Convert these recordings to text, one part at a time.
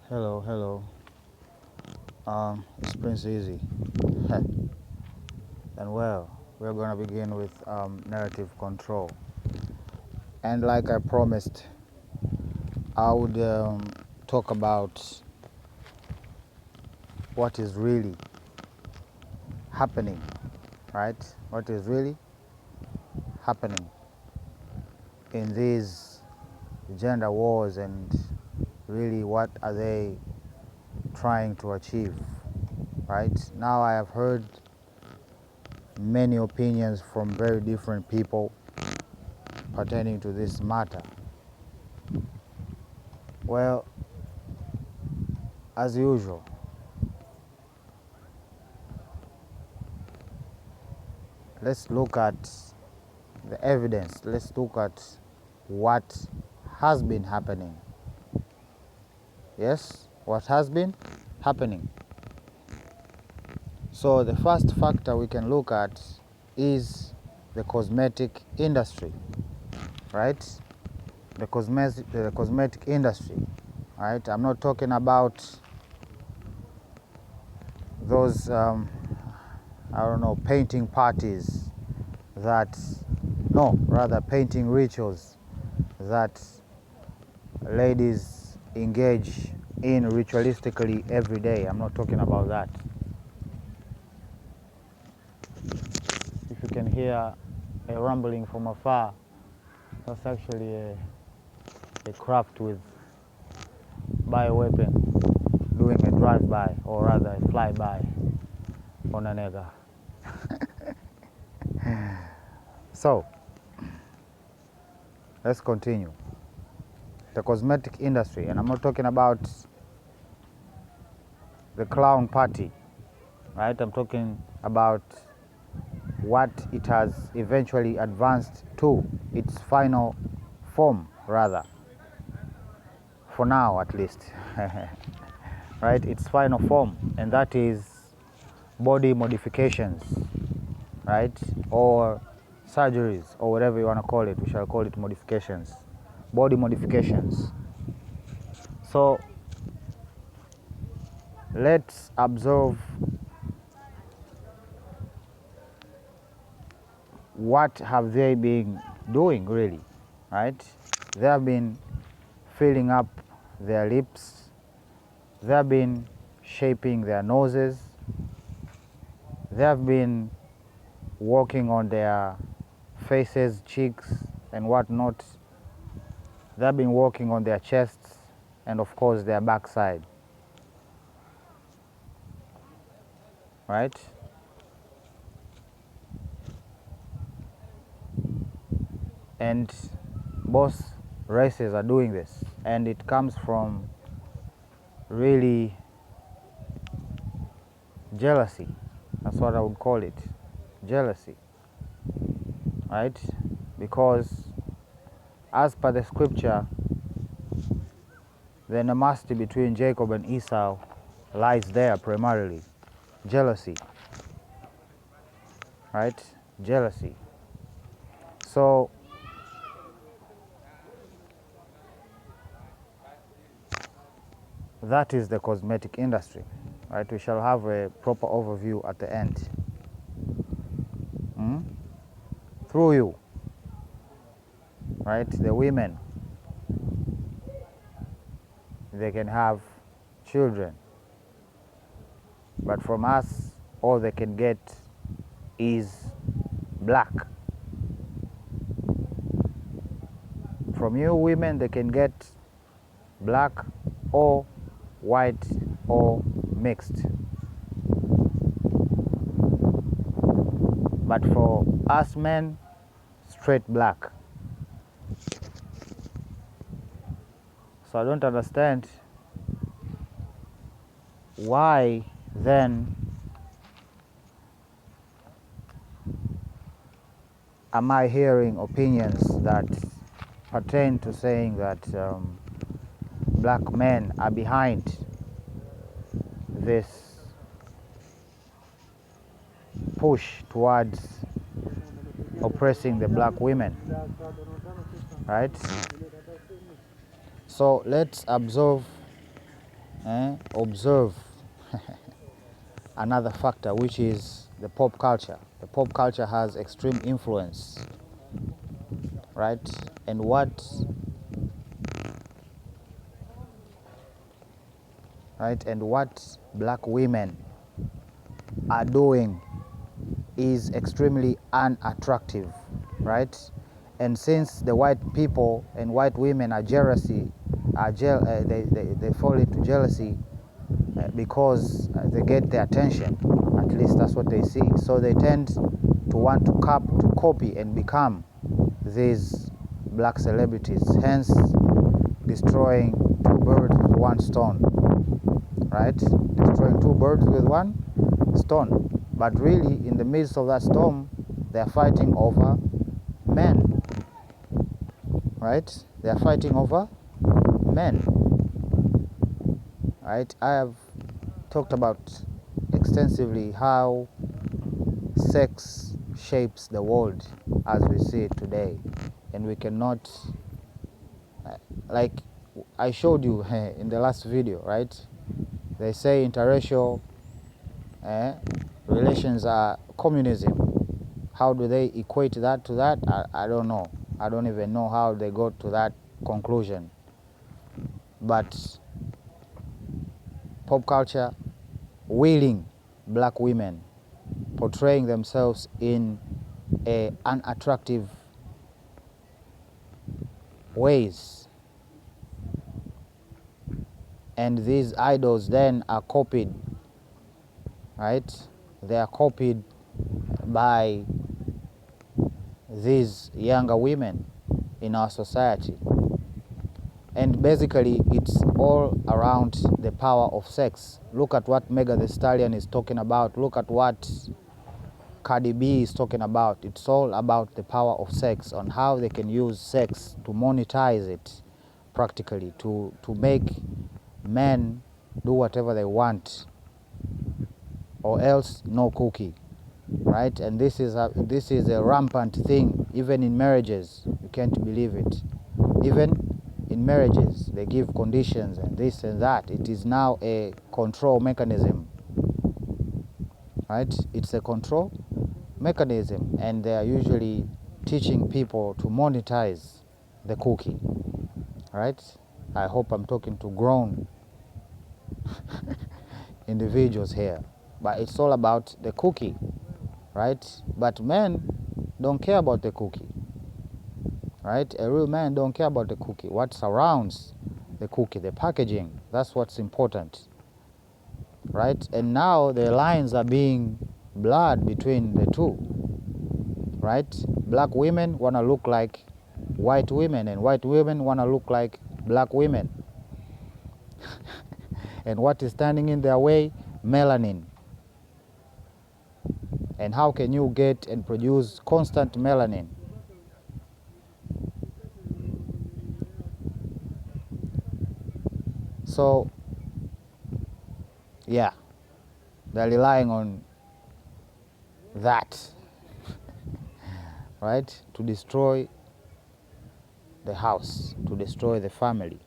Hello. It's Prince Easy. And well, we're gonna begin with narrative control. And like I promised, I would talk about what is really happening, right? What is really happening in these gender wars, and really what are they trying to achieve, right? Now I have heard many opinions from very different people pertaining to this matter. Well, as usual, let's look at the evidence. Let's look at what has been happening. Yes, what has been happening. So the first factor we can look at is the cosmetic industry, right? The cosmetic industry, right? I'm not talking about those, painting parties rather painting rituals that ladies engage in ritualistically every day. I'm not talking about that. If you can hear a rumbling from afar, that's actually a craft with bioweapon doing a drive-by, or rather a fly-by on a nigger. So, let's continue. The cosmetic industry, and I'm not talking about the clown party, right? I'm talking about what it has eventually advanced to, its final form, rather, for now at least, right? Its final form, and that is body modifications, right? Or surgeries, or whatever you want to call it. We shall call it modifications, body modifications. So let's observe what have they been doing, really, right? They have been filling up their lips, they have been shaping their noses, they have been working on their faces, cheeks, and whatnot. They have been working on their chests, and of course their backside, right? And both races are doing this, and it comes from really jealousy. That's what I would call it, jealousy, right? Because as per the scripture, the animosity between Jacob and Esau lies there primarily. Jealousy, right? Jealousy. So that is the cosmetic industry, right? We shall have a proper overview at the end. Through you, right? The women, they can have children, but from us, all they can get is black. From you women, they can get black or white or mixed. But for us men, straight black. So I don't understand why then am I hearing opinions that pertain to saying that black men are behind this push towards oppressing the black women, right? So let's observe observe another factor, which is the pop culture. The pop culture has extreme influence, right? And what black women are doing is extremely unattractive, right? And since the white people and white women are they fall into jealousy because they get the attention. At least that's what they see. So they tend to want to copy and become these black celebrities, hence destroying two birds with one stone, right? Destroying two birds with one stone. But really, in the midst of that storm, they are fighting over men, right? They are fighting over men, right? I have talked about extensively how sex shapes the world as we see it today, and we cannot, like I showed you in the last video, right? They say interracial relations are communism. How do they equate that to that? I don't know. I don't even know how they got to that conclusion. But pop culture wheeling black women, portraying themselves in unattractive ways. And these idols then are copied, right? They are copied by these younger women in our society. And basically, it's all around the power of sex. Look at what Megan Thee Stallion is talking about. Look at what Cardi B is talking about. It's all about the power of sex, on how they can use sex to monetize it practically, to make men do whatever they want, or else no cookie, right? And this is a rampant thing, even in marriages. You can't believe it. Even in marriages, they give conditions and this and that. It is now a control mechanism, right? It's a control mechanism, and they are usually teaching people to monetize the cookie, right? I hope I'm talking to grown individuals here, but it's all about the cookie, right? But men don't care about the cookie, right? A real man don't care about the cookie. What surrounds the cookie, the packaging, that's what's important, right? And now the lines are being blurred between the two, right? Black women want to look like white women, and white women want to look like black women. And what is standing in their way? Melanin. And how can you get and produce constant melanin? So, yeah, they're relying on that, right, to destroy the house, to destroy the family,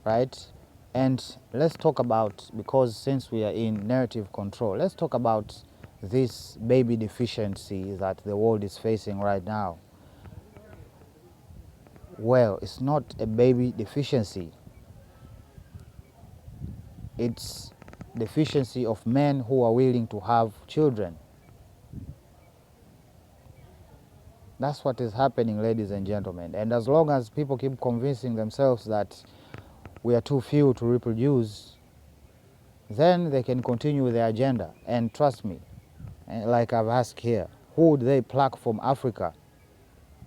right? And let's talk about, because since we are in narrative control, let's talk about this baby deficiency that the world is facing right now. Well, it's not a baby deficiency. It's deficiency of men who are willing to have children. That's what is happening, ladies and gentlemen. And as long as people keep convincing themselves that we are too few to reproduce, then they can continue with their agenda. And trust me, like I've asked here, who would they pluck from Africa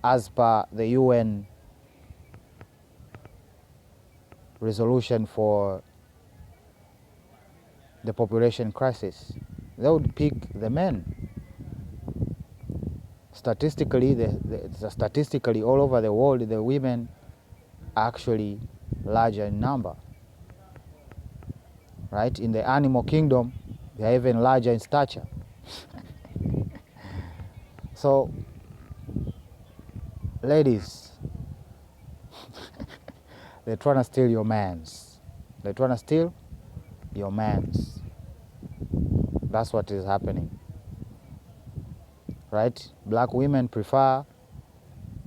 as per the UN resolution for the population crisis? They would pick the men. Statistically, statistically all over the world, the women are actually larger in number, right? In the animal kingdom, they are even larger in stature. So, ladies, they're trying to steal your mans. They're trying to steal your mans. That's what is happening, right? Black women prefer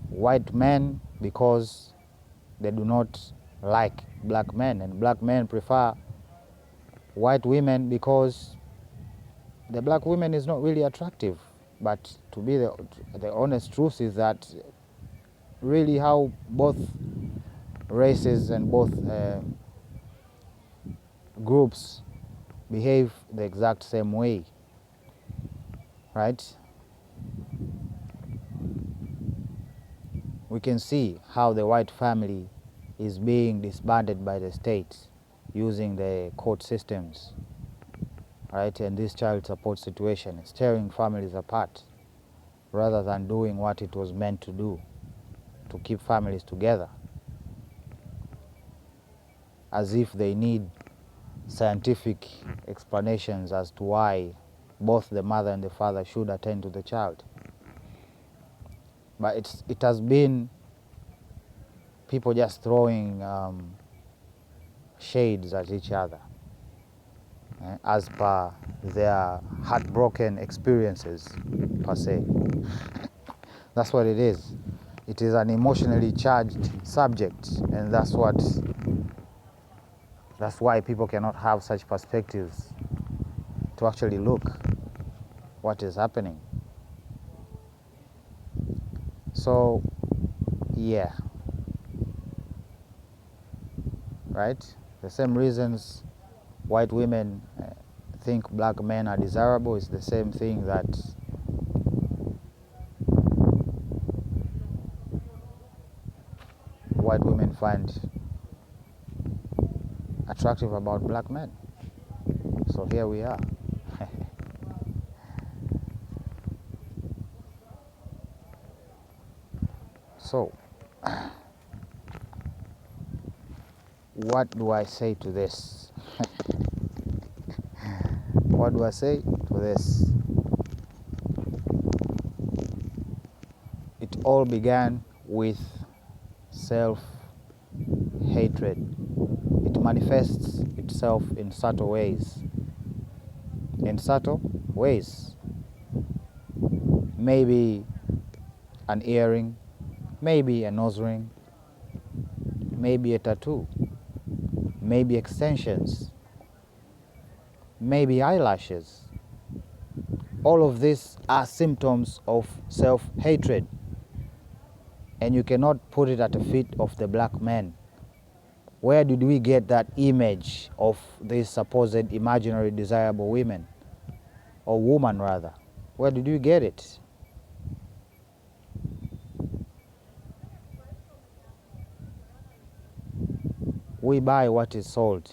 white men because they do not like black men, and black men prefer white women because the black woman is not really attractive. But to be the honest truth is that really how both races and both groups behave the exact same way, right? We can see how the white family is being disbanded by the state using the court systems, right? And this child support situation is tearing families apart rather than doing what it was meant to do, to keep families together, as if they need scientific explanations as to why both the mother and the father should attend to the child. But it has been people just throwing shades at each other as per their heartbroken experiences, per se. That's what it is. It is an emotionally charged subject, and that's why people cannot have such perspectives to actually look what is happening. So, yeah, right? The same reasons white women think black men are desirable is the same thing that white women find attractive about black men. So here we are. So, what do I say to this? What do I say to this? It all began with self-hatred. It manifests itself in subtle ways. In subtle ways. Maybe an earring, maybe a nose ring, maybe a tattoo, maybe extensions, maybe eyelashes. All of these are symptoms of self-hatred, and you cannot put it at the feet of the black man. Where did we get that image of these supposed imaginary desirable women, or woman rather? Where did we get it? We buy what is sold.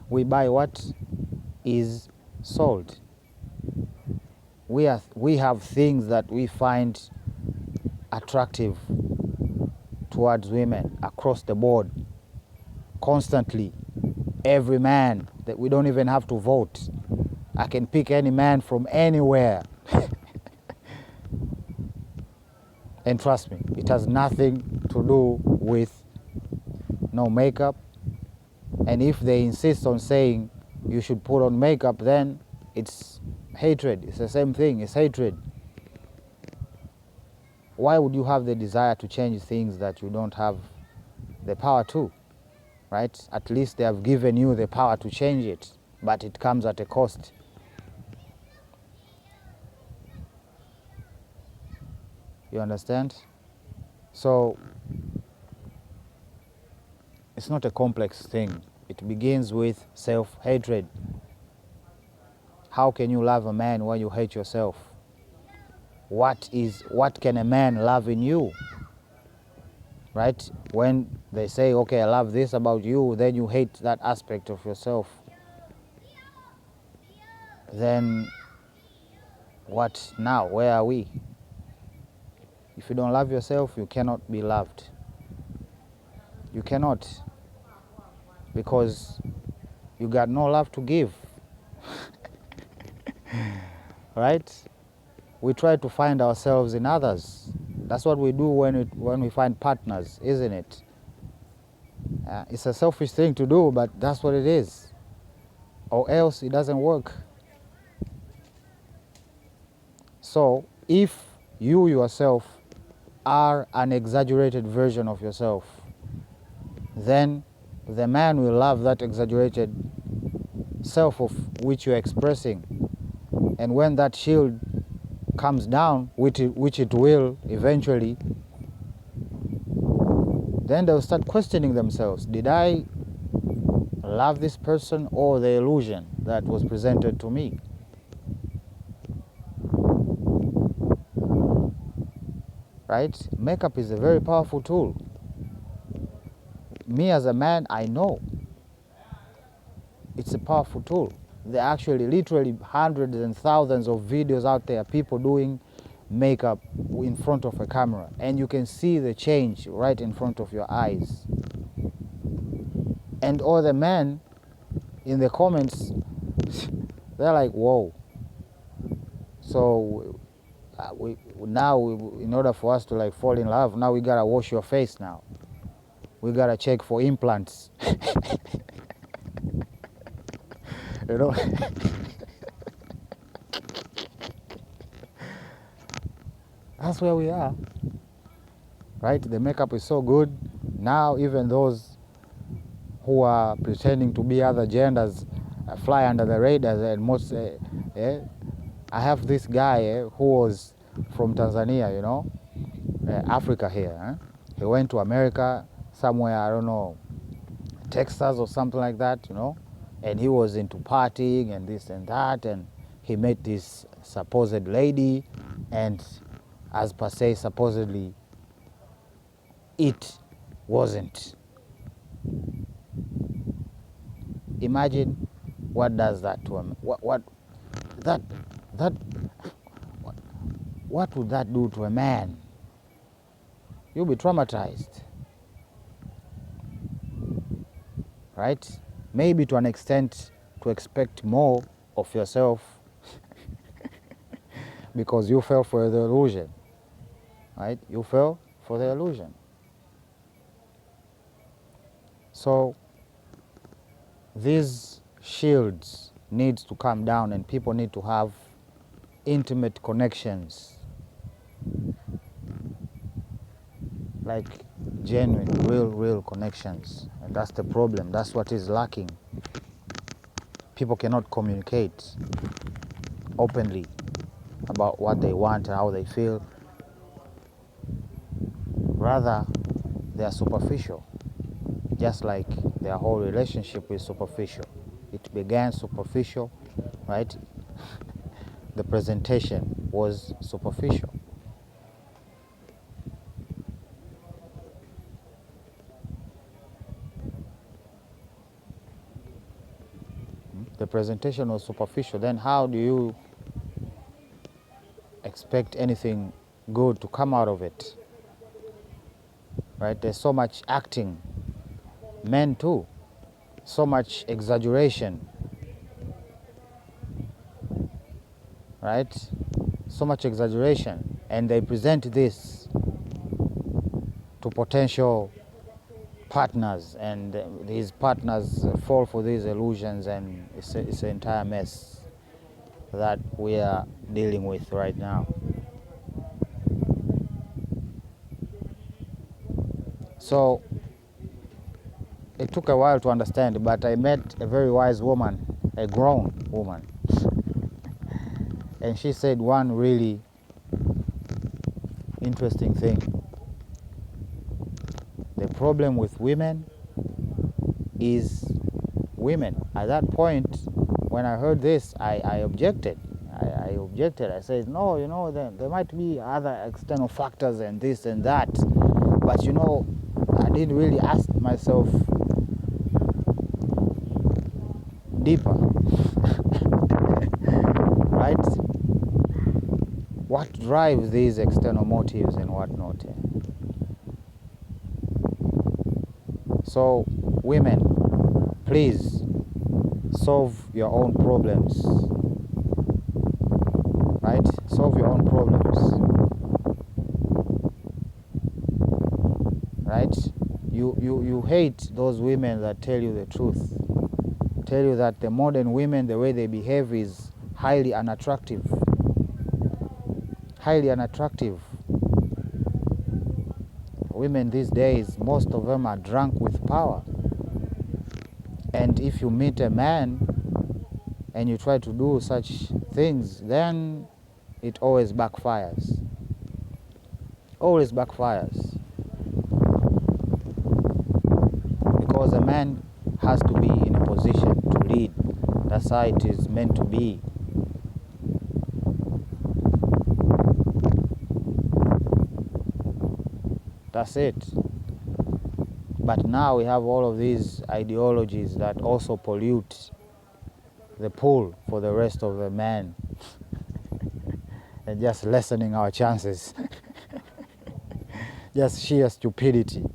We buy what is sold. We have things that we find attractive towards women across the board, constantly. Every man, that we don't even have to vote. I can pick any man from anywhere. And trust me, it has nothing to do with no makeup. And if they insist on saying you should put on makeup, then it's hatred. It's the same thing, it's hatred. Why would you have the desire to change things that you don't have the power to, right? At least they have given you the power to change it, but it comes at a cost. You understand? So, it's not a complex thing. It begins with self-hatred. How can you love a man when you hate yourself? What can a man love in you? Right? When they say, okay, I love this about you, then you hate that aspect of yourself. Then what now? Where are we? If you don't love yourself, you cannot be loved. You cannot, because you got no love to give. Right? We try to find ourselves in others. That's what we do when we find partners, isn't it? It's a selfish thing to do, but that's what it is. or else it doesn't work. So if you yourself are an exaggerated version of yourself, then the man will love that exaggerated self of which you're expressing. And when that shield comes down, which it will eventually, then they'll start questioning themselves. Did I love this person or the illusion that was presented to me? Right? Makeup is a very powerful tool. Me as a man, I know it's a powerful tool. There are actually literally hundreds and thousands of videos out there, people doing makeup in front of a camera, and you can see the change right in front of your eyes. And all the men in the comments, they're like, whoa. So in order for us to like fall in love, now we gotta wash your face now. We gotta check for implants. You know? That's where we are, right? The makeup is so good. Now even those who are pretending to be other genders fly under the radar. And most, I have this guy who was from Tanzania, you know, Africa here. He went to America somewhere, I don't know, Texas or something like that, you know, and he was into partying and this and that, and he met this supposed lady, and as per se, supposedly, it wasn't. Imagine what does that to him? What would that do to a man? You'll be traumatized, right? Maybe to an extent to expect more of yourself because you fell for the illusion, right? You fell for the illusion. So these shields need to come down, and people need to have intimate connections, like genuine, real connections. And that's the problem. That's what is lacking. People cannot communicate openly about what they want and how they feel. Rather, they are superficial, just like their whole relationship is superficial. It began superficial, right? The presentation was superficial. The presentation was superficial. Then how do you expect anything good to come out of it? Right? There's so much acting. Men too. So much exaggeration. Right? So much exaggeration. And they present this to potential partners, and these partners fall for these illusions, and it's an entire mess that we are dealing with right now. So it took a while to understand, but I met a very wise woman, a grown woman, and she said one really interesting thing. The problem with women is women. At that point, when I heard this, I objected. I objected. I said, no, you know, there might be other external factors and this and that. But, you know, I didn't really ask myself deeper. Right? What drives these external motives and whatnot? So, women, please solve your own problems. Right? Solve your own problems. Right? You hate those women that tell you the truth. tell you that the modern women, the way they behave is highly unattractive. Highly unattractive. Women these days, most of them are drunk with power. And if you meet a man and you try to do such things, then it always backfires. Always backfires. Because a man has to be in a position to lead. That's how it is meant to be. That's it. But now we have all of these ideologies that also pollute the pool for the rest of the men and just lessening our chances. Just sheer stupidity,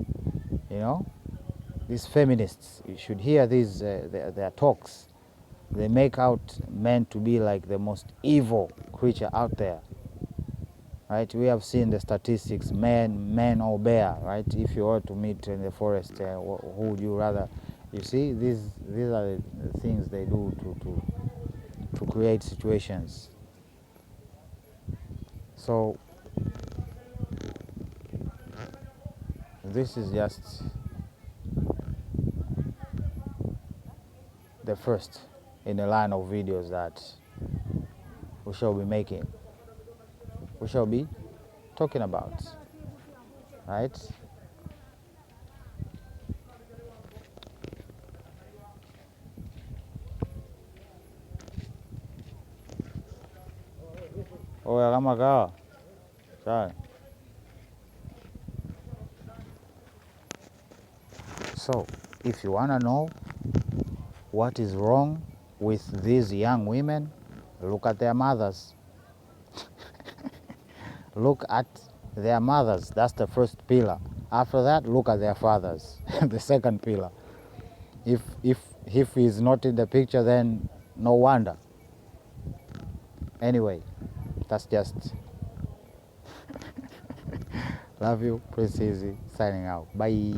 you know. These feminists, you should hear these their talks. They make out men to be like the most evil creature out there. Right? We have seen the statistics, man or bear, right? If you were to meet in the forest, who would you rather? You see, these are the things they do to create situations. So this is just the first in a line of videos that we shall be making. We shall be talking about, right? Oya kama kawa. Sawa. So, if you want to know what is wrong with these young women, look at their mothers. Look at their mothers. That's the first pillar. After that, look at their fathers. The second pillar. If he's not in the picture, then no wonder. Anyway, that's just. Love you, Prince Easy, signing out. Bye.